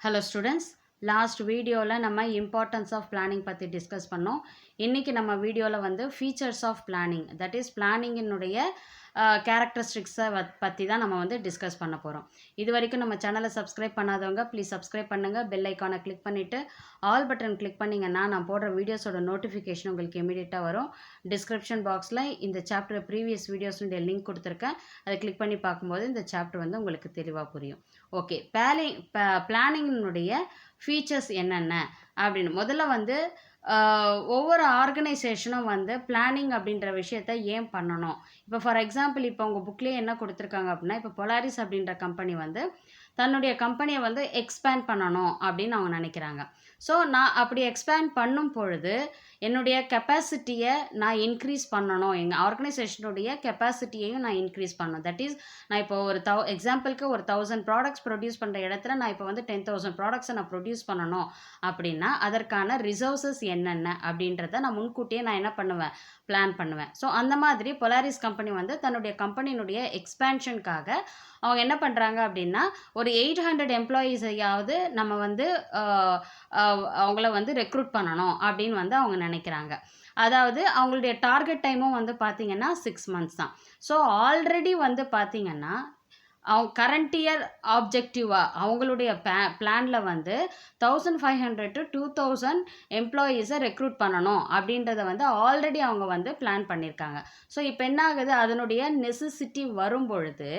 Hello students, last video la nama importance of planning பத்தி discuss பண்ணோம். இன்னைக்கு நம்ம வீடியோல வந்து features of planning, that is planning இனுடைய characteristics பத்தி தான் நம்ம வந்து discuss பண்ண போறோம். இது வரைக்கும் நம்ம சேனலை subscribe பண்ணாதவங்க please subscribe பண்ணுங்க, bell icon click பண்ணிட்டு all button click பண்ணீங்கன்னா நான் போடுற வீடியோஸோட notification உங்களுக்கு immediate வரும். description boxல இந்த chapter previous videos உடைய link கொடுத்திருக்கேன், அதை click பண்ணி பார்க்கும்போது இந்த chapter வந்து உங்களுக்கு தெளிவா புரியும். ஓகே, பிளானிங்கினுடைய ஃபீச்சர்ஸ் என்னென்ன அப்படின்னு முதல்ல வந்து ஒவ்வொரு ஆர்கனைசேஷனும் வந்து பிளானிங் அப்படின்ற விஷயத்த ஏன் பண்ணணும். இப்போ ஃபார் எக்ஸாம்பிள் இப்போ உங்கள் புக்லேயே என்ன கொடுத்துருக்காங்க அப்படின்னா, இப்போ பொலாரிஸ் அப்படின்ற கம்பெனி வந்து தன்னுடைய கம்பெனியை வந்து எக்ஸ்பேண்ட் பண்ணணும் அப்படின்னு அவங்க நினைக்கிறாங்க. ஸோ நான் அப்படி எக்ஸ்பேண்ட் பண்ணும் பொழுது என்னுடைய கெப்பாசிட்டியை நான் இன்க்ரீஸ் பண்ணணும், எங்கள் ஆர்கனைசேஷனுடைய கெப்பாசிட்டியையும் நான் இன்க்ரீஸ் பண்ணணும். தட் இஸ் நான் இப்போ ஒரு எக்ஸாம்பிளுக்கு ஒரு 1000 ப்ராடக்ட்ஸ் ப்ரொடியூஸ் பண்ணுற இடத்துல நான் இப்போ வந்து 10,000 ப்ராடக்ட்ஸை நான் ப்ரொடியூஸ் பண்ணணும் அப்படின்னா அதற்கான ரிசோர்ஸஸ் என்னென்ன அப்படின்றத நான் முன்கூட்டியே நான் என்ன பண்ணுவேன், பிளான் பண்ணுவேன். ஸோ அந்த மாதிரி பொலாரிஸ் கம்பெனி வந்து தன்னுடைய கம்பெனியினுடைய எக்ஸ்பேன்ஷனுக்காக அவங்க என்ன பண்ணுறாங்க அப்படின்னா ஒரு 800 எம்ப்ளாயீஸையாவது நம்ம வந்து அவங்கள வந்து ரெக்ரூட் பண்ணணும் அப்படின்னு வந்து அவங்க நினைக்கிறாங்க. அதாவது அவங்களுடைய டார்கெட் டைமும் வந்து பார்த்திங்கன்னா 6 months தான். ஸோ ஆல்ரெடி வந்து பார்த்திங்கன்னா அவங்க கரண்ட் இயர் ஆப்ஜெக்டிவாக அவங்களுடைய பிளானில் வந்து 1500 to 2000 எம்ப்ளாயீஸை ரெக்ரூட் பண்ணணும் அப்படின்றத வந்து ஆல்ரெடி அவங்க வந்து பிளான் பண்ணியிருக்காங்க. ஸோ இப்போ என்ன ஆகுது, அதனுடைய நெசசிட்டி வரும் பொழுது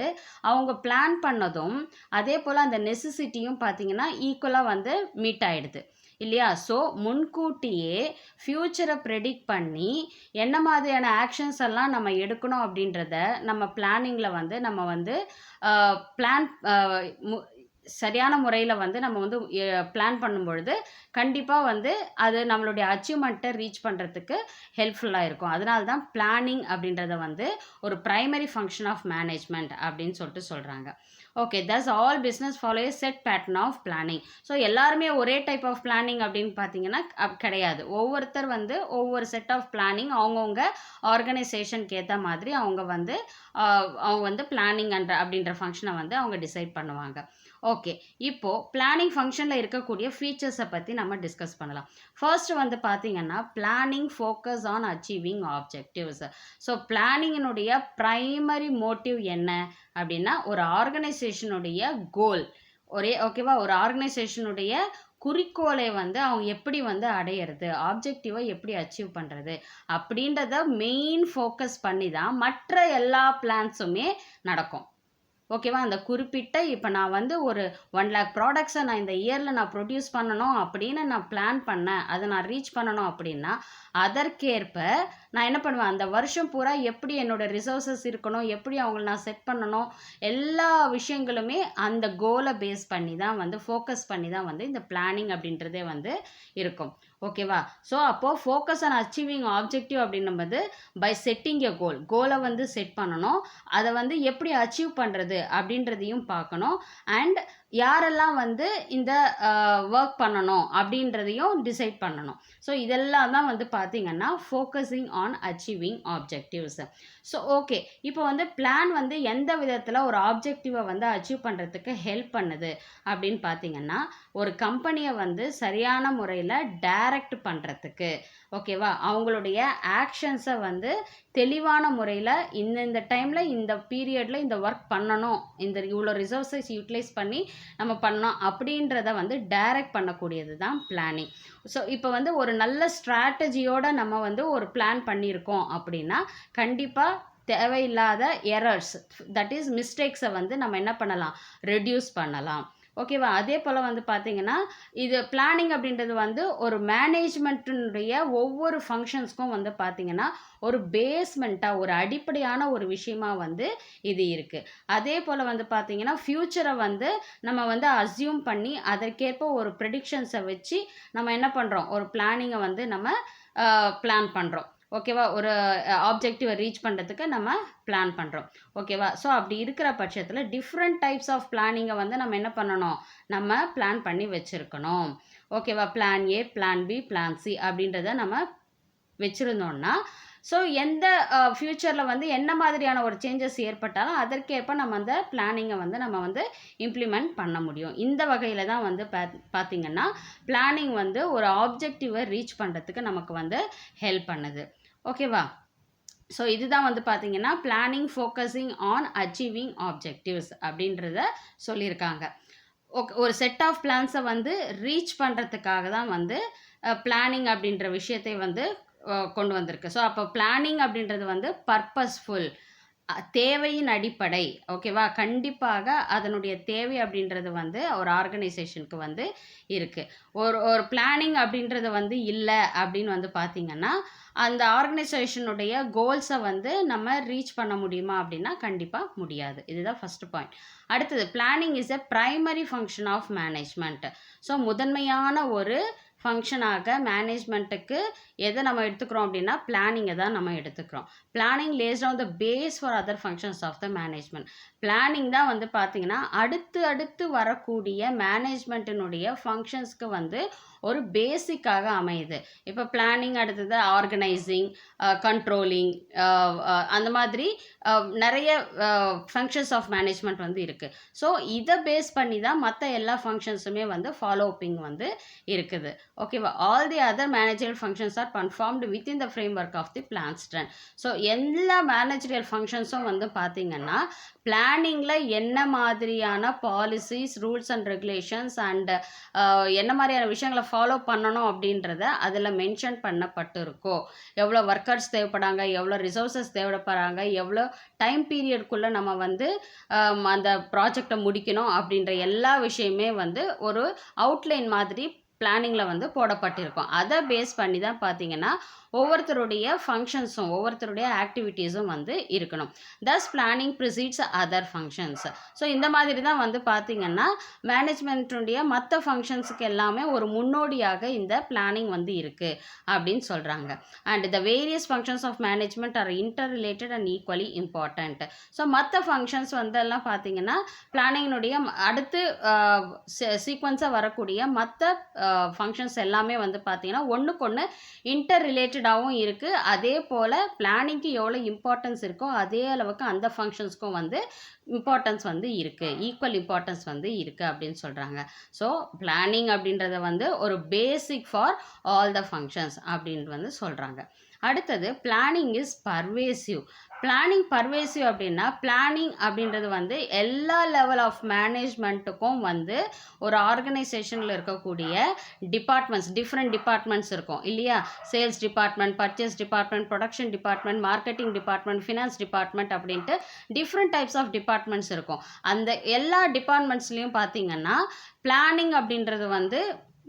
அவங்க பிளான் பண்ணதும் அதே போல் அந்த நெசசிட்டியும் பார்த்திங்கன்னா ஈக்குவலாக வந்து மீட் ஆகிடுது இல்லையா. ஸோ முன்கூட்டியே ஃப்யூச்சரை ப்ரெடிக்ட் பண்ணி என்ன மாதிரியான ஆக்ஷன்ஸ் எல்லாம் நம்ம எடுக்கணும் அப்படின்றத நம்ம பிளானிங்கில் வந்து நம்ம வந்து சரியான முறையில் வந்து நம்ம வந்து பிளான் பண்ணும் பொழுது கண்டிப்பாக வந்து அது நம்மளுடைய அச்சீவ்மெண்ட்டை ரீச் பண்ணுறதுக்கு ஹெல்ப்ஃபுல்லாக இருக்கும். அதனால தான் பிளானிங் அப்படின்றத வந்து ஒரு ப்ரைமரி ஃபங்க்ஷன் ஆஃப் மேனேஜ்மெண்ட் அப்படின்னு சொல்கிறாங்க. Okay, that's all business follow a set pattern of planning. So எல்லாருமே ஒரே டைப் ஆஃப் பிளானிங் அப்படின்னு பார்த்தீங்கன்னா கிடையாது. ஒவ்வொருத்தர் வந்து ஒவ்வொரு செட் ஆஃப் பிளானிங் அவங்கவுங்க ஆர்கனைசேஷனுக்கு ஏற்ற மாதிரி அவங்க வந்து பிளானிங் அப்படின்ற ஃபங்க்ஷனை வந்து அவங்க டிசைட் பண்ணுவாங்க. ஓகே, இப்போது பிளானிங் ஃபங்க்ஷனில் இருக்கக்கூடிய ஃபீச்சர்ஸை பற்றி நம்ம டிஸ்கஸ் பண்ணலாம். ஃபர்ஸ்ட் வந்து பார்த்திங்கன்னா planning focus on achieving objectives. So பிளானிங்கினுடைய ப்ரைமரி மோட்டிவ் என்ன அப்படின்னா ஒரு ஆர்கனைசேஷனுடைய கோல் ஓகேவா, ஒரு ஆர்கனைசேஷனுடைய குறிக்கோளை வந்து அவங்க எப்படி வந்து அடையிறது, ஆப்ஜெக்டிவை எப்படி அச்சீவ் பண்ணுறது அப்படின்றத மெயின் ஃபோக்கஸ் பண்ணி தான் மற்ற எல்லா பிளான்ஸுமே நடக்கும். ஓகேவா, அந்த குறிப்பிட்ட இப்போ நான் வந்து ஒரு 1 lakh ப்ராடக்ட்ஸை நான் இந்த இயரில் நான் ப்ரொடியூஸ் பண்ணணும் அப்படின்னு நான் பிளான் பண்ணேன், அதை நான் ரீச் பண்ணணும் அப்படின்னா அதற்கேற்ப நான் என்ன பண்ணுவேன், அந்த வருஷம் பூரா எப்படி என்னோட ரிசோர்ஸஸ் இருக்கணும், எப்படி அவங்கள நான் செட் பண்ணணும், எல்லா விஷயங்களுமே அந்த கோலை பேஸ் பண்ணி தான் வந்து ஃபோக்கஸ் பண்ணி தான் வந்து இந்த பிளானிங் அப்படின்றதே வந்து இருக்கும். ஓகேவா, ஸோ அப்போது ஃபோக்கஸ் ஆன் அச்சீவிங் ஆப்ஜெக்டிவ் அப்படின்னும்போது பை செட்டிங் எ கோலை வந்து செட் பண்ணணும், அதை வந்து எப்படி அச்சீவ் பண்ணுறது அப்படின்றதையும் பார்க்கணும், அண்ட் யாரெல்லாம் வந்து இந்த ஒர்க் பண்ணணும் அப்படின்றதையும் டிசைட் பண்ணணும். ஸோ இதெல்லாம் தான் வந்து பார்த்திங்கன்னா focusing on achieving objectives. So okay, இப்போ வந்து பிளான் வந்து எந்த விதத்தில் ஒரு ஆப்ஜெக்டிவை வந்து அச்சீவ் பண்ணுறதுக்கு ஹெல்ப் பண்ணுது அப்படின்னு பார்த்திங்கன்னா ஒரு கம்பெனியை வந்து சரியான முறையில் டைரக்ட் பண்ணுறதுக்கு, ஓகேவா, அவங்களுடைய ஆக்ஷன்ஸை வந்து தெளிவான முறையில் இந்த டைமில் இந்த பீரியடில் இந்த ஒர்க் பண்ணணும், இந்த இவ்வளோ ரிசோர்ஸஸ் யூட்டிலைஸ் பண்ணி நம்ம பண்ணோம் அப்படின்றத வந்து டைரக்ட் பண்ணக்கூடியது தான் பிளானிங். ஸோ இப்போ வந்து ஒரு நல்ல ஸ்ட்ராட்டஜியோடு நம்ம வந்து ஒரு பிளான் பண்ணியிருக்கோம் அப்படின்னா கண்டிப்பாக தேவையில்லாத எரர்ஸ், தட் இஸ் மிஸ்டேக்ஸை வந்து நம்ம என்ன பண்ணலாம், ரெடியூஸ் பண்ணலாம். ஓகேவா, அதே போல் வந்து பார்த்திங்கன்னா இது பிளானிங் அப்படின்றது வந்து ஒரு மேனேஜ்மெண்ட்டினுடைய ஒவ்வொரு ஃபங்க்ஷன்ஸ்க்கும் வந்து பார்த்திங்கன்னா ஒரு பேஸ்மெண்ட்டாக ஒரு அடிப்படையான ஒரு விஷயமா வந்து இது இருக்குது. அதே போல் வந்து பார்த்திங்கன்னா ஃப்யூச்சரை வந்து நம்ம வந்து அஸ்யூம் பண்ணி அதற்கேற்ப ஒரு ப்ரெடிக்ஷன்ஸை வச்சு நம்ம என்ன பண்ணுறோம், ஒரு பிளானிங்கை வந்து நம்ம பிளான் பண்ணுறோம். ஓகேவா, ஒரு ஆப்ஜெக்டிவை ரீச் பண்ணுறதுக்கு நம்ம பிளான் பண்ணுறோம். ஓகேவா, ஸோ அப்படி இருக்கிற பட்சத்தில் டிஃப்ரெண்ட் டைப்ஸ் ஆஃப் பிளானிங்கை வந்து நம்ம என்ன பண்ணணும், நம்ம பிளான் பண்ணி வச்சுருக்கணும். ஓகேவா, plan A, plan B, plan C அப்படின்றத நம்ம வச்சுருந்தோன்னா ஸோ எந்த ஃப்யூச்சரில் வந்து என்ன மாதிரியான ஒரு சேஞ்சஸ் ஏற்பட்டாலும் அதற்கேற்ப நம்ம அந்த பிளானிங்கை வந்து நம்ம வந்து இம்ப்ளிமெண்ட் பண்ண முடியும். இந்த வகையில் தான் வந்து பார்த்திங்கன்னா பிளானிங் வந்து ஒரு ஆப்ஜெக்டிவை ரீச் பண்ணுறதுக்கு நமக்கு வந்து ஹெல்ப் பண்ணுது. ஓகேவா? ஸோ இதுதான் வந்து பார்த்திங்கன்னா planning focusing on achieving objectives அப்படின்றத சொல்லியிருக்காங்க. ஒரு செட் ஆஃப் பிளான்ஸை வந்து ரீச் பண்ணுறதுக்காக தான் வந்து பிளானிங் அப்படின்ற விஷயத்தை வந்து கொண்டு வந்திருக்கு. ஸோ அப்போ பிளானிங் அப்படின்றது வந்து பர்பஸ்ஃபுல், தேவையின் அடிப்படை. ஓகேவா? கண்டிப்பாக அதனுடைய தேவை அப்படின்றது வந்து ஒரு ஆர்கனைசேஷனுக்கு வந்து இருக்குது. ஒரு பிளானிங் அப்படின்றது வந்து இல்லை அப்படின்னு வந்து பார்த்திங்கன்னா அந்த ஆர்கனைசேஷனுடைய கோல்ஸை வந்து நம்ம ரீச் பண்ண முடியுமா அப்படின்னா கண்டிப்பாக முடியாது. இதுதான் ஃபஸ்ட்டு பாயிண்ட். அடுத்தது, planning is a primary function of management. So முதன்மையான ஒரு ஃபங்க்ஷனாக மேனேஜ்மெண்ட்டுக்கு எதை நம்ம எடுத்துக்கிறோம் அப்படின்னா பிளானிங்கை தான் நம்ம எடுத்துக்கிறோம். Planning laced on the base for other functions of the management. Planning தான் வந்து பார்த்திங்கன்னா அடுத்து வரக்கூடிய மேனேஜ்மெண்ட்டினுடைய ஃபங்க்ஷன்ஸ்க்கு வந்து ஒரு பேசிக்காக அமையுது. இப்போ பிளானிங், அடுத்தது ஆர்கனைசிங், கண்ட்ரோலிங், அந்த மாதிரி நிறைய ஃபங்க்ஷன்ஸ் ஆஃப் மேனேஜ்மெண்ட் வந்து இருக்குது. ஸோ இதை பேஸ் பண்ணி தான் மற்ற எல்லா ஃபங்க்ஷன்ஸுமே வந்து ஃபாலோப்பிங் வந்து இருக்குது. ஓகேவா? All the other managerial functions are performed within the framework of the plan strength. So எல்லா மேனேஜரியல் ஃபங்க்ஷன்ஸும் வந்து பார்த்திங்கன்னா பிளானிங்கில் என்ன மாதிரியான policies, rules and regulations and என்ன மாதிரியான விஷயங்களை ஃபாலோ பண்ணணும் அப்படின்றத அதில் மென்ஷன் பண்ணப்பட்டு இருக்கோ, எவ்வளோ ஒர்க்கர்ஸ் தேவைப்படாங்க, எவ்வளோ ரிசோர்ஸஸ் தேவைப்படுறாங்க, எவ்வளோ டைம் பீரியட்குள்ளே நம்ம வந்து அந்த ப்ராஜெக்டை முடிக்கணும் அப்படின்ற எல்லா விஷயமே வந்து ஒரு அவுட்லைன் மாதிரி பிளானிங்கில் வந்து போடப்பட்டிருக்கும். அதை பேஸ் பண்ணி தான் பார்த்திங்கன்னா ஒவ்வொருத்தருடைய ஃபங்க்ஷன்ஸும் ஒவ்வொருத்தருடைய ஆக்டிவிட்டீஸும் வந்து இருக்கணும். Thus planning precedes other functions. So இந்த மாதிரி தான் வந்து பார்த்திங்கன்னா மேனேஜ்மெண்ட்டுடைய மற்ற ஃபங்க்ஷன்ஸுக்கு எல்லாமே ஒரு முன்னோடியாக இந்த பிளானிங் வந்து இருக்குது அப்படின்னு சொல்கிறாங்க. And the various functions of management are interrelated and equally important. So மற்ற ஃபங்க்ஷன்ஸ் வந்து எல்லாம் பார்த்திங்கன்னா பிளானிங்கினுடைய அடுத்து சீக்வன்ஸாக வரக்கூடிய மற்ற ஃபங்க்ஷன்ஸ் எல்லாமே வந்து பார்த்திங்கன்னா ஒன்றுக்கு ஒன்று இன்டர் ரிலேட்டடாகவும் இருக்குது. அதே போல் பிளானிங்க்கு எவ்வளோ இம்பார்ட்டன்ஸ் இருக்கோ அதே அளவுக்கு அந்த ஃபங்க்ஷன்ஸ்க்கும் வந்து இம்பார்ட்டன்ஸ் வந்து இருக்குது, ஈக்குவல் இம்பார்ட்டன்ஸ் வந்து இருக்குது அப்படின்னு சொல்கிறாங்க. ஸோ பிளானிங் அப்படின்றத வந்து ஒரு பேசிக் ஃபார் ஆல் த ஃபங்க்ஷன்ஸ் அப்படின்னு வந்து சொல்கிறாங்க. அடுத்தது, planning is pervasive. Planning pervasive அப்படின்னா பிளானிங் அப்படின்றது வந்து எல்லா லெவல் ஆஃப் மேனேஜ்மெண்ட்டுக்கும் வந்து ஒரு ஆர்கனைசேஷனில் இருக்கக்கூடிய டிபார்ட்மெண்ட்ஸ், டிஃப்ரெண்ட் டிபார்ட்மெண்ட்ஸ் இருக்கும் இல்லையா? Sales department, purchase department, production department, marketing department, finance department அப்படின்ட்டு டிஃப்ரெண்ட் டைப்ஸ் ஆஃப் டிபார்ட்மெண்ட்ஸ் இருக்கும். அந்த எல்லா டிபார்ட்மெண்ட்ஸ்லேயும் பார்த்திங்கன்னா பிளானிங் அப்படின்றது வந்து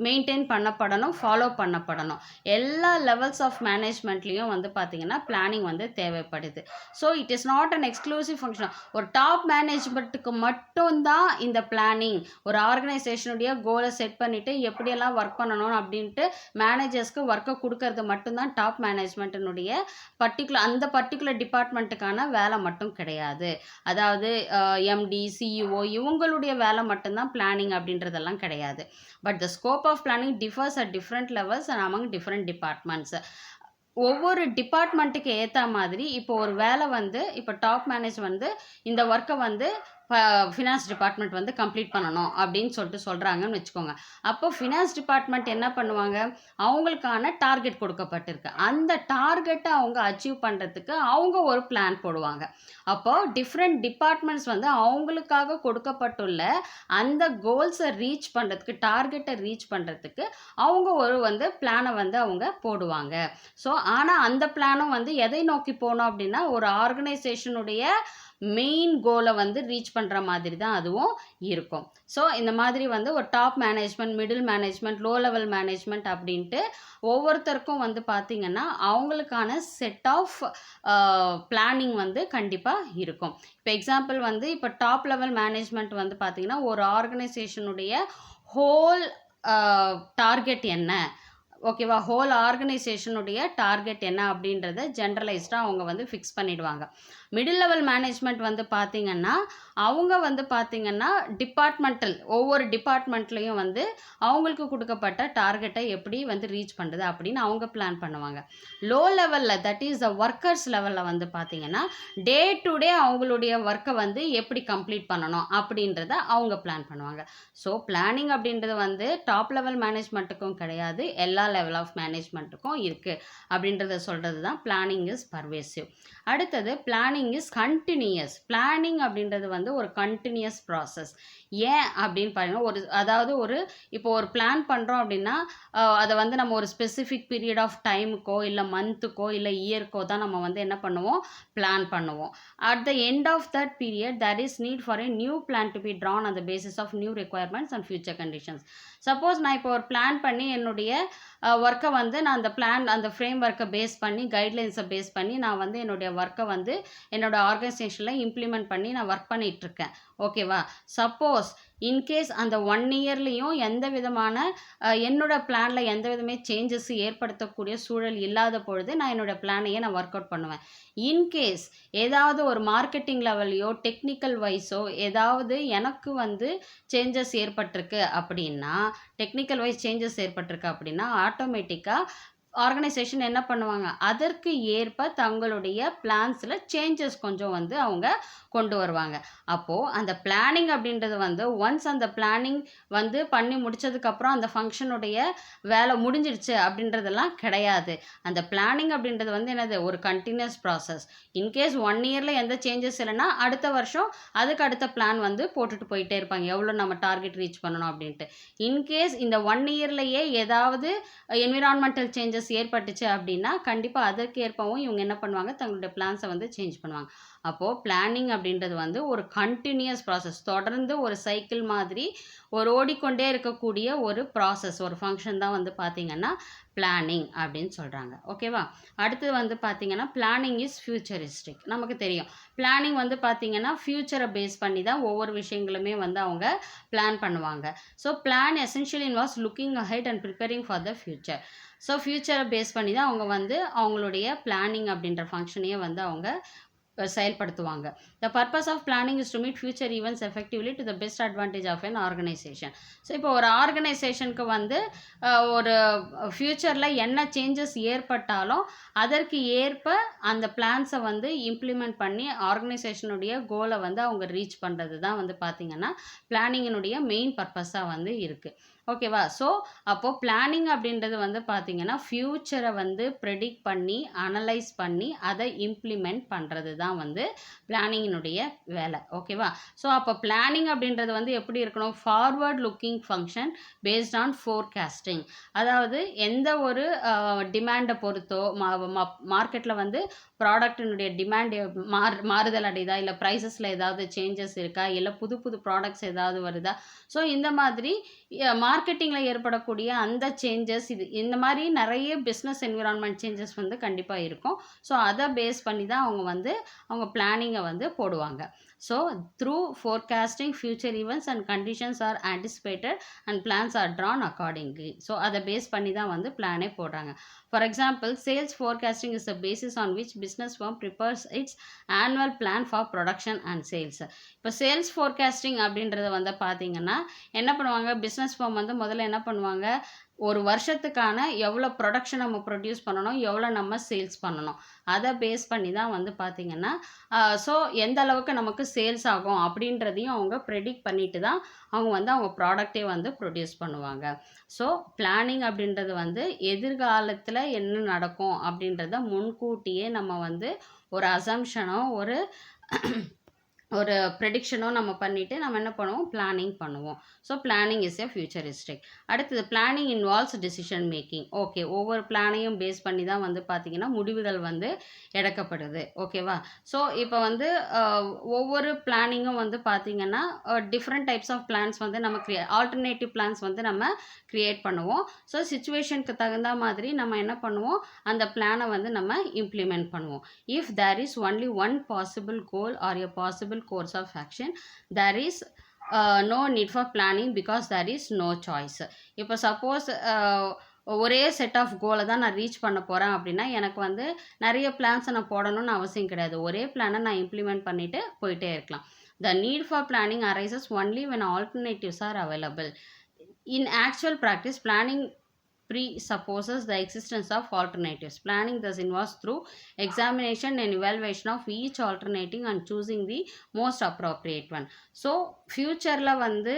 மெயின்டைன் பண்ணப்படணும், ஃபாலோ பண்ணப்படணும். எல்லா லெவல்ஸ் ஆஃப் மேனேஜ்மெண்ட்லேயும் வந்து பார்த்திங்கன்னா பிளானிங் வந்து தேவைப்படுது. So it is not an exclusive function. ஒரு டாப் மேனேஜ்மெண்ட்டுக்கு மட்டும்தான் இந்த பிளானிங், ஒரு ஆர்கனைசேஷனுடைய கோலை செட் பண்ணிவிட்டு எப்படியெல்லாம் ஒர்க் பண்ணணும் அப்படின்ட்டு மேனேஜர்ஸ்க்கு ஒர்க்கை கொடுக்கறது மட்டும்தான் டாப் மேனேஜ்மெண்ட்டினுடைய அந்த பர்டிகுலர் டிபார்ட்மெண்ட்டுக்கான வேலை மட்டும் கிடையாது. அதாவது எம்டி, சிஇஓ இவங்களுடைய வேலை மட்டும்தான் பிளானிங் அப்படின்றதெல்லாம் கிடையாது. But the scope of planning differs at different levels and among different departments. ஒவ்வொரு டிபார்ட்மெண்ட்டுக்கு ஏற்ற மாதிரி இப்போ ஒரு வேலை வந்து இப்போ டாப் மேனேஜ் வந்து இந்த ஒர்க்கை வந்து ஃபினான்ஸ் டிபார்ட்மெண்ட் வந்து கம்ப்ளீட் பண்ணணும் அப்படின்னு சொல்கிறாங்கன்னு வச்சுக்கோங்க. அப்போ ஃபினான்ஸ் டிபார்ட்மெண்ட் என்ன பண்ணுவாங்க, அவங்களுக்கான டார்கெட் கொடுக்கப்பட்டிருக்கு. அந்த டார்கெட்டை அவங்க அச்சீவ் பண்ணுறதுக்கு அவங்க ஒரு பிளான் போடுவாங்க. அப்போது டிஃப்ரெண்ட் டிபார்ட்மெண்ட்ஸ் வந்து அவங்களுக்காக கொடுக்கப்பட்டுள்ள அந்த கோல்ஸை ரீச் பண்ணுறதுக்கு, டார்கெட்டை ரீச் பண்ணுறதுக்கு அவங்க ஒரு வந்து பிளானை வந்து அவங்க போடுவாங்க. ஸோ ஆனால் அந்த பிளானும் வந்து எதை நோக்கி போகணும் அப்படின்னா ஒரு ஆர்கனைசேஷனுடைய மெயின் கோலை வந்து ரீச் பண்ணுற மாதிரி தான் அதுவும் இருக்கும். ஸோ இந்த மாதிரி வந்து ஒரு top management, middle management, low level management அப்படின்ட்டு ஒவ்வொருத்தருக்கும் வந்து பார்த்திங்கன்னா அவங்களுக்கான செட் ஆஃப் பிளானிங் வந்து கண்டிப்பாக இருக்கும். இப்போ எக்ஸாம்பிள் வந்து இப்போ டாப் லெவல் மேனேஜ்மெண்ட் வந்து பார்த்திங்கன்னா ஒரு ஆர்கனைசேஷனுடைய ஹோல் டார்கெட் என்ன, ஓகேவா, ஹோல் ஆர்கனைசேஷனுடைய டார்கெட் என்ன அப்படின்றத ஜென்ரலைஸ்டாக அவங்க வந்து ஃபிக்ஸ் பண்ணிடுவாங்க. மிடில் லெவல் மேனேஜ்மெண்ட் வந்து பார்த்திங்கன்னா அவங்க வந்து பார்த்திங்கன்னா டிபார்ட்மெண்டல் ஒவ்வொரு டிபார்ட்மெண்ட்லேயும் வந்து அவங்களுக்கு கொடுக்கப்பட்ட டார்கெட்டை எப்படி வந்து ரீச் பண்ணுறது அப்படின்னு அவங்க பிளான் பண்ணுவாங்க. லோ லெவலில் தட் இஸ் த ஒர்க்கர்ஸ் லெவலில் வந்து பார்த்திங்கன்னா டே டு டே அவங்களுடைய ஒர்க்கை வந்து எப்படி கம்ப்ளீட் பண்ணணும் அப்படின்றத அவங்க பிளான் பண்ணுவாங்க. ஸோ பிளானிங் அப்படின்றது வந்து டாப் லெவல் மேனேஜ்மெண்ட்டுக்கும் கிடையாது, எல்லா லெவல் ஆஃப் மேனேஜ்மெண்ட்டுக்கும் இருக்குது அப்படின்றத சொல்கிறது தான் பிளானிங் இஸ் பர்வேசிவ். அடுத்தது பிளானிங் இஸ் கண்டினியூஸ். பிளானிங் அப்படின்றது வந்து ஒரு கண்டினியூஸ் ப்ராசஸ். ஏன் அப்படின்னு பார்த்தீங்கன்னா இப்போ ஒரு பிளான் பண்ணுறோம் அப்படின்னா அதை வந்து நம்ம ஒரு ஸ்பெசிஃபிக் பீரியட் ஆஃப் டைமுக்கோ இல்லை மந்த்துக்கோ இல்லை இயர்க்கோ தான் நம்ம வந்து என்ன பண்ணுவோம், பிளான் பண்ணுவோம். At the end of that period there is need for a new plan to be drawn on the basis of new requirements and future conditions. Suppose நான் இப்போ ஒரு பிளான் பண்ணி என்னுடைய ஒர்க்கை வந்து நான் அந்த ஃப்ரேம் ஒர்க்கை பேஸ் பண்ணி கைட்லைன்ஸை பேஸ் பண்ணி நான் வந்து என்னுடைய ஒர்க்கை வந்து என்னோட ஆர்கனைசேஷனில் இம்ப்ளிமெண்ட் பண்ணி நான் ஒர்க் பண்ணிகிட்ருக்கேன். ஓகேவா? சப்போஸ் இன்கேஸ் அந்த 1 இயர்லேயும் எந்த விதமான என்னோட பிளானில் எந்த விதமே சேஞ்சஸ் ஏற்படுத்தக்கூடிய சூழல் இல்லாத பொழுது நான் என்னோடய பிளானையே நான் ஒர்க் அவுட் பண்ணுவேன். இன்கேஸ் ஏதாவது ஒரு மார்க்கெட்டிங் லெவல்லையோ டெக்னிக்கல் வைஸோ ஏதாவது எனக்கு வந்து சேஞ்சஸ் ஏற்பட்டிருக்கு அப்படின்னா, டெக்னிக்கல் வைஸ் சேஞ்சஸ் ஏற்பட்டிருக்கு அப்படின்னா ஆட்டோமேட்டிக்காக ஆர்கனைசேஷன் என்ன பண்ணுவாங்க, அதற்கு ஏற்ப தங்களுடைய பிளான்ஸில் சேஞ்சஸ் கொஞ்சம் வந்து அவங்க கொண்டு வருவாங்க. அப்போது அந்த பிளானிங் அப்படின்றது வந்து ஒன்ஸ் அந்த பிளானிங் வந்து பண்ணி முடித்ததுக்கப்புறம் அந்த ஃபங்க்ஷனுடைய வேலை முடிஞ்சிடுச்சு அப்படின்றதெல்லாம் கிடையாது. அந்த பிளானிங் அப்படின்றது வந்து என்னது, ஒரு கண்டினியூஸ் ப்ராசஸ். இன்கேஸ் 1 இயரில் எந்த சேஞ்சஸ் இல்லைன்னா அடுத்த வருஷம் அதுக்கு அடுத்த பிளான் வந்து போட்டுட்டு போயிட்டே இருப்பாங்க, எவ்வளோ நம்ம டார்கெட் ரீச் பண்ணணும் அப்படின்ட்டு. இன்கேஸ் இந்த 1 இயர்லேயே ஏதாவது என்விரான்மெண்டல் சேஞ்சஸ் ஏற்பட்டுச்சு அப்படின்னா கண்டிப்பாக அதற்கு ஏற்பவும் இவங்க என்ன பண்ணுவாங்க, தங்களுடைய பிளான்ஸை வந்து சேஞ்ச் பண்ணுவாங்க. அப்போது பிளானிங் அப்படின்றது வந்து ஒரு கண்டினியூஸ் ப்ராசஸ், தொடர்ந்து ஒரு சைக்கிள் மாதிரி ஒரு ஓடிக்கொண்டே இருக்கக்கூடிய ஒரு ப்ராசஸ், ஒரு ஃபங்க்ஷன் தான் வந்து பார்த்திங்கன்னா பிளானிங் அப்படின்னு சொல்கிறாங்க. ஓகேவா? அடுத்தது வந்து பார்த்திங்கன்னா பிளானிங் இஸ் ஃபியூச்சரிஸ்டிக். நமக்கு தெரியும் பிளானிங் வந்து பார்த்திங்கன்னா ஃப்யூச்சரை பேஸ் பண்ணி தான் ஒவ்வொரு விஷயங்களுமே வந்து அவங்க பிளான் பண்ணுவாங்க. So plan essentially involves looking ahead and preparing for the future. So ஃப்யூச்சரை பேஸ் பண்ணி தான் அவங்க வந்து அவங்களுடைய பிளானிங் அப்படின்ற ஃபங்க்ஷனையே வந்து அவங்க செயல்படுத்துவாங்க. The purpose of planning is to meet future events effectively to the best advantage of an organization. So இப்போ ஒரு ஆர்கனைசேஷனுக்கு வந்து ஒரு ஃப்யூச்சரில் என்ன சேஞ்சஸ் ஏற்பட்டாலும் அதற்கு ஏற்ப அந்த பிளான்ஸை வந்து இம்ப்ளிமெண்ட் பண்ணி ஆர்கனைசேஷனுடைய கோலை வந்து அவங்க ரீச் பண்ணுறது தான் வந்து பார்த்திங்கன்னா பிளானிங்கினுடைய மெயின் பர்பஸாக வந்து இருக்குது. ஓகேவா? ஸோ அப்போது பிளானிங் அப்படின்றது வந்து பார்த்திங்கன்னா ஃப்யூச்சரை வந்து ப்ரெடிக்ட் பண்ணி அனலைஸ் பண்ணி அதை இம்ப்ளிமெண்ட் பண்ணுறது தான் வந்து பிளானிங்கினுடைய வேலை. ஓகேவா? ஸோ அப்போ பிளானிங் அப்படின்றது வந்து எப்படி இருக்கணும், forward looking function based on forecasting. அதாவது எந்த ஒரு டிமாண்டை பொறுத்தோ மார்க்கெட்டில் வந்து ப்ராடக்டினுடைய டிமாண்ட் மாறுதல் அடையுதா, இல்லை ப்ரைஸஸில் ஏதாவது சேஞ்சஸ் இருக்கா, இல்லை புது புது ப்ராடக்ட்ஸ் ஏதாவது வருதா, ஸோ இந்த மாதிரி மார்க்கெட்டிங்கில் ஏற்படக்கூடிய அந்த சேஞ்சஸ் இந்த மாதிரி நிறைய பிஸ்னஸ் என்விரான்மெண்ட் சேஞ்சஸ் வந்து கண்டிப்பாக இருக்கும். ஸோ அதை பேஸ் பண்ணி தான் அவங்க பிளானிங்கை வந்து போடுவாங்க. So through forecasting future events and conditions are anticipated and plans are drawn accordingly. So அதை பேஸ் பண்ணி தான் வந்து பிளானே போடுறாங்க. For example, sales forecasting is the basis on which business firm prepares its annual plan for production and sales. இப்போ sales forecasting அப்படின்றத வந்து பார்த்திங்கன்னா என்ன பண்ணுவாங்க, பிஸ்னஸ் ஃபார்ம் வந்து முதல்ல என்ன பண்ணுவாங்க, ஒரு வருஷத்துக்கான எவ்வளோ ப்ரொடக்ஷன் நம்ம ப்ரொடியூஸ் பண்ணணும், எவ்வளோ நம்ம சேல்ஸ் பண்ணணும், அதை பேஸ் பண்ணி தான் வந்து பார்த்திங்கன்னா ஸோ எந்த அளவுக்கு நமக்கு சேல்ஸ் ஆகும் அப்படின்றதையும் அவங்க ப்ரெடிக்ட் பண்ணிட்டு தான் அவங்க ப்ராடக்டே வந்து ப்ரொடியூஸ் பண்ணுவாங்க. ஸோ பிளானிங் அப்படின்றது வந்து எதிர்காலத்தில் என்ன நடக்கும் அப்படின்றத முன்கூட்டியே நம்ம வந்து ஒரு அசம்ஷனோ ஒரு ப்ரெடிக்ஷனோ நம்ம பண்ணிவிட்டு நம்ம என்ன பண்ணுவோம், பிளானிங் பண்ணுவோம். So planning is a futuristic. அடுத்தது planning involves decision making. Okay, ஒவ்வொரு பிளானையும் பேஸ் பண்ணி தான் வந்து பார்த்திங்கன்னா முடிவுகள் வந்து எடுக்கப்படுது. ஓகேவா? ஸோ இப்போ வந்து ஒவ்வொரு பிளானிங்கும் வந்து பார்த்திங்கன்னா டிஃப்ரெண்ட் டைப்ஸ் ஆஃப் பிளான்ஸ் வந்து நம்ம ஆல்டர்னேட்டிவ் பிளான்ஸ் வந்து நம்ம க்ரியேட் பண்ணுவோம். ஸோ சிச்சுவேஷனுக்கு தகுந்த மாதிரி நம்ம என்ன பண்ணுவோம், அந்த பிளானை வந்து நம்ம இம்ப்ளிமெண்ட் பண்ணுவோம். If there is only one possible goal or a possible course of action, there is no need for planning because there is no choice. இப்போ சப்போஸ் ஒரே செட் ஆஃப் கோலை தான் நான் ரீச் பண்ண போகிறேன் அப்படின்னா எனக்கு வந்து நிறைய பிளான்ஸை நான் போடணும்னு அவசியம் கிடையாது. ஒரே பிளானை நான் இம்ப்ளிமெண்ட் பண்ணிவிட்டு போயிட்டே இருக்கலாம். The need for planning arises only when alternatives are available. In actual practice, planning presupposes the existence of alternatives. Planning thus involves through examination and evaluation of each alternative and choosing the most appropriate one. So ஃப்யூச்சரில் வந்து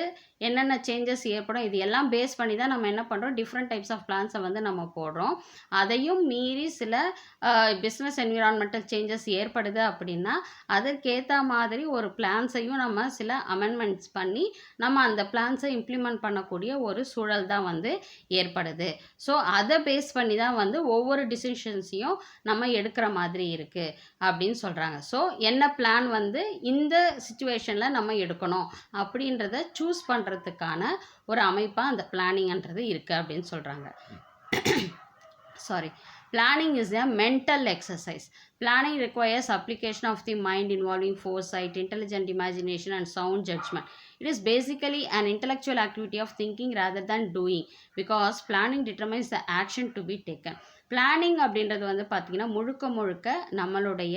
என்னென்ன changes ஏற்படும் இது எல்லாம் base பண்ணி தான் நம்ம என்ன பண்ணுறோம், டிஃப்ரெண்ட் டைப்ஸ் ஆஃப் பிளான்ஸை வந்து நம்ம போடுறோம். அதையும் மீறி சில பிஸ்னஸ் என்விரான்மெண்டல் சேஞ்சஸ் ஏற்படுது அப்படின்னா அதற்கேற்ற மாதிரி ஒரு பிளான்ஸையும் நம்ம சில அமெண்ட்மெண்ட்ஸ் பண்ணி நம்ம அந்த பிளான்ஸை இம்ப்ளிமெண்ட் பண்ணக்கூடிய ஒரு சூழல் தான் வந்து ஏற்படுது. ஸோ அதை பேஸ் பண்ணி தான் வந்து ஒவ்வொரு டிசிஷன்ஸையும் நம்ம எடுக்கிற மாதிரி இருக்குது அப்படின்னு சொல்கிறாங்க. ஸோ என்ன பிளான் வந்து இந்த சுச்சுவேஷனில் நம்ம எடுக்கணும் அப்படின்றத சூஸ் பண்ணுறதுக்கான ஒரு அமைப்பாக அந்த பிளானிங்ன்றது இருக்குது அப்படின்னு சொல்கிறாங்க. Planning is a mental exercise. Planning requires application of the mind involving foresight, intelligent imagination and sound judgment. It is basically an intellectual activity of thinking rather than doing, because planning determines the action to be taken. Planning அப்படின்றது வந்து பார்த்திங்கன்னா முழுக்க நம்மளுடைய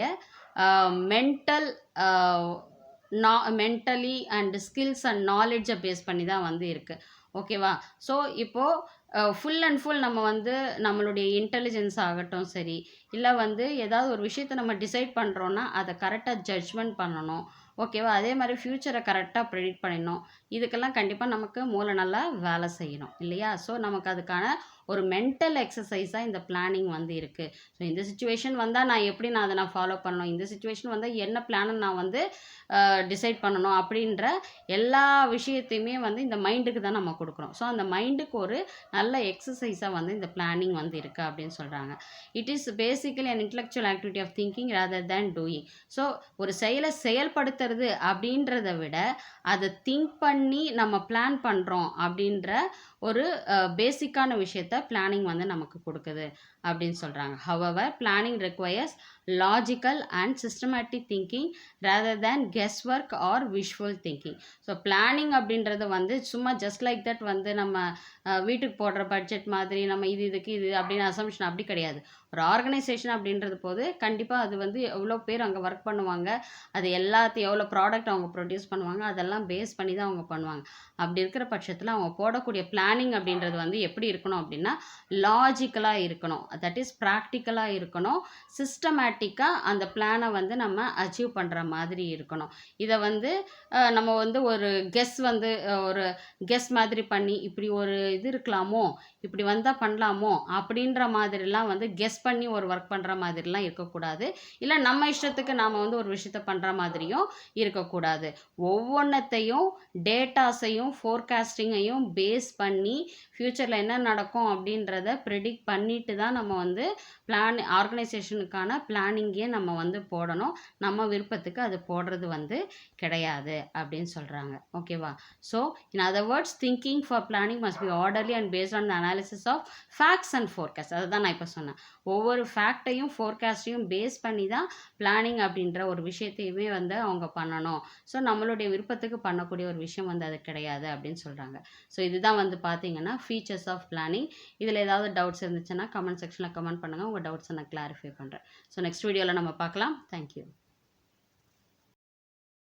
mentally and skills and நாலேஜை base பண்ணி தான் வந்து இருக்குது. ஓகேவா? ஸோ இப்போது ஃபுல் அண்ட் ஃபுல் நம்ம வந்து நம்மளுடைய இன்டெலிஜென்ஸ் ஆகட்டும் சரி, இல்லை வந்து ஏதாவது ஒரு விஷயத்தை நம்ம டிசைட் பண்ணுறோன்னா அதை கரெக்டாக ஜட்ஜ்மெண்ட் பண்ணணும். ஓகேவா? அதே மாதிரி ஃப்யூச்சரை கரெக்டாக ப்ரெடிக்ட் பண்ணிடணும். இதுக்கெல்லாம் கண்டிப்பாக நமக்கு மூளை நல்லா வேலை செய்யணும் இல்லையா? ஸோ நமக்கு அதுக்கான ஒரு மென்டல் எக்ஸசைஸாக இந்த பிளானிங் வந்து இருக்குது. ஸோ இந்த சுச்சுவேஷன் வந்தால் நான் அதை ஃபாலோ பண்ணணும், இந்த சுச்சுவேஷன் வந்தால் என்ன பிளானை நான் வந்து டிசைட் பண்ணணும் அப்படின்ற எல்லா விஷயத்தையுமே வந்து இந்த மைண்டுக்கு தான் நம்ம கொடுக்குறோம். ஸோ அந்த மைண்டுக்கு ஒரு நல்ல எக்ஸசைஸாக வந்து இந்த பிளானிங் வந்து இருக்குது அப்படின்னு சொல்கிறாங்க. It is basically an intellectual activity of thinking rather than doing. So ஒரு செயலை செயல்படுத்துறது அப்படின்றத விட அதை திங்க் பண்ணி நம்ம பிளான் பண்ணுறோம் அப்படின்ற ஒரு பேசிக்கான விஷயத்த பிளானிங் வந்து நமக்கு கொடுக்குது அப்படின்னு சொல்கிறாங்க. However, planning requires logical and systematic thinking rather than guesswork or wishful thinking. So planning அப்படின்றது வந்து சும்மா ஜஸ்ட் லைக் தட் வந்து நம்ம வீட்டுக்கு போடுற பட்ஜெட் மாதிரி நம்ம இதுக்கு இது அப்படின்னு அசம்ஷன் அப்படி கிடையாது. ஒரு ஆர்கனைசேஷன் அப்படின்றது போது கண்டிப்பாக அது வந்து எவ்வளோ பேர் அங்கே ஒர்க் பண்ணுவாங்க, அது எல்லாத்தையும் எவ்வளோ ப்ராடக்ட் அவங்க ப்ரொடியூஸ் பண்ணுவாங்க, அதெல்லாம் பேஸ் பண்ணி தான் அவங்க பண்ணுவாங்க. அப்படி இருக்கிற பட்சத்தில் அவங்க போடக்கூடிய பிளானிங் அப்படின்றது வந்து எப்படி இருக்கணும் அப்படின்னா லாஜிக்கலாக இருக்கணும், தட் இஸ் ப்ராக்டிக்கலாக இருக்கணும், சிஸ்டமேட்டிக்காக அந்த பிளானை வந்து நம்ம அச்சீவ் பண்ணுற மாதிரி இருக்கணும். இதை வந்து நம்ம வந்து ஒரு கெஸ் மாதிரி பண்ணி இப்படி ஒரு இது இருக்கலாமோ, இப்படி வந்தால் பண்ணலாமோ அப்படின்ற மாதிரிலாம் வந்து கெஸ் பண்ணி ஒரு ஒர்க் பண்ணுற மாதிரிலாம் இருக்கக்கூடாது. இல்லை நம்ம இஷ்டத்துக்கு நாம் வந்து ஒரு விஷயத்தை பண்ணுற மாதிரியும் இருக்கக்கூடாது. ஒவ்வொன்றத்தையும் டேட்டாஸையும் ஃபோர்காஸ்டிங்கையும் பேஸ் பண்ணி ஃப்யூச்சரில் என்ன நடக்கும் அப்படின்றத ப்ரெடிக்ட் பண்ணிட்டு தான் நம்ம வந்து ஆர்கனைசேஷனுக்கான பிளானிங்கே நம்ம வந்து போடணும். நம்ம விருப்பத்துக்கு அது போடுறது வந்து கிடையாது அப்படின்னு சொல்கிறாங்க. ஓகேவா? So in other words, thinking for planning must be orderly and based on the analysis of facts and forecast. அதை தான் நான் இப்போ சொன்னேன். ஒவ்வொரு ஃபேக்டையும் ஃபோர்காஸ்ட்டையும் பேஸ் பண்ணி தான் பிளானிங் அப்படின்ற ஒரு விஷயத்தையுமே வந்து அவங்க பண்ணணும். ஸோ நம்மளுடைய விருப்பத்துக்கு பண்ணக்கூடிய ஒரு விஷயம் வந்து அது கிடையாது அப்படின்னு சொல்கிறாங்க. ஸோ இதுதான் வந்து பார்த்தீங்கன்னா ஃபீச்சர்ஸ் ஆஃப் பிளானிங். இதில் ஏதாவது டவுட்ஸ் இருந்துச்சுன்னா கமெண்ட் செக்ஷனில் கமெண்ட் பண்ணுங்கள். உங்கள் டவுட்ஸை நான் கிளாரிஃபை பண்ணுறேன். ஸோ நெக்ஸ்ட் வீடியோவில் நம்ம பார்க்கலாம். தேங்க்யூ.